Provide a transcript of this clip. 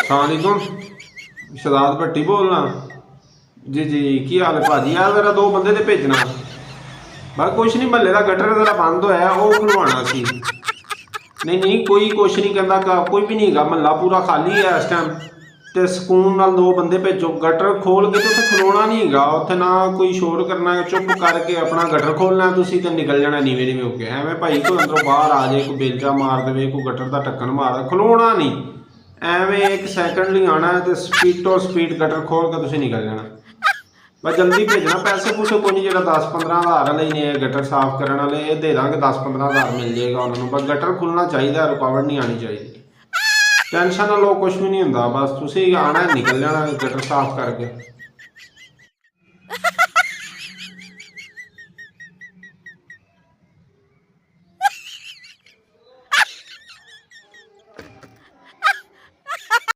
सलामकुम शहजाद भट्टी बोलना जी जी की हाल है भाजी यार जरा दो बंदे ते भेजना बस कुछ नहीं महल्ले का गटर जरा बंद होया वो खुलवाना सी नहीं नहीं कोई कुछ नहीं कहता कोई भी नहीं है महल्ला पूरा खाली है इस टाइम ਤੇ ਸਕੂਨ ਨਾਲ ਦੋ ਬੰਦੇ ਭੇਜੋ ਗਟਰ ਖੋਲ ਕੇ ਤੇ ਉੱਥੇ ਖਲੋਣਾ ਨਹੀਂ ਹੈਗਾ ਉੱਥੇ ਨਾ ਕੋਈ ਸ਼ੋਰ ਕਰਨਾ ਹੈ ਚੁੱਪ ਕਰਕੇ ਆਪਣਾ ਗਟਰ ਖੋਲਣਾ ਤੁਸੀਂ ਤੇ ਨਿਕਲ ਜਾਣਾ ਨੀਵੇਂ ਨੀਵੇਂ ਹੋ ਕੇ ਐਵੇਂ ਭਾਈ ਕੋਈ ਅੰਦਰੋਂ ਬਾਹਰ ਆ ਜਾਏ ਕੋਈ ਬੇਲਚਾ ਮਾਰ ਦੇਵੇ ਕੋਈ ਗਟਰ ਦਾ ਢੱਕਣ ਮਾਰ ਖਲੋਣਾ ਨਹੀਂ ਐਵੇਂ 1 ਸੈਕਿੰਡ ਲਈ ਆਣਾ ਤੇ ਸਪੀਡ ਤੋਂ ਸਪੀਡ ਗਟਰ ਖੋਲ ਕੇ ਤੁਸੀਂ ਨਿਕਲ ਜਾਣਾ ਬਸ ਜਲਦੀ ਭੇਜਣਾ ਪੈਸੇ ਪੂਸੇ ਕੋਈ ਨਹੀਂ ਜਿਹੜਾ 10-15 ਹਜ਼ਾਰ ਵਾਲੇ ਨੇ ਗਟਰ ਸਾਫ਼ ਕਰਨ ਵਾਲੇ ਇਹ ਦੇ ਦਾਂਗੇ 10-15 ਹਜ਼ਾਰ ਮਿਲ ਜਾਏਗਾ ਉਹਨਾਂ ਨੂੰ ਬਸ ਗਟਰ ਖੁੱਲਣਾ ਚਾਹੀਦਾ ਰੁਕਾਵਟ ਨਹੀਂ ਆਣੀ ਚਾਹੀਦੀ टेंशन ना लो कुछ भी नहीं होंगे बस तुम आना निकल जाना गटर साफ करके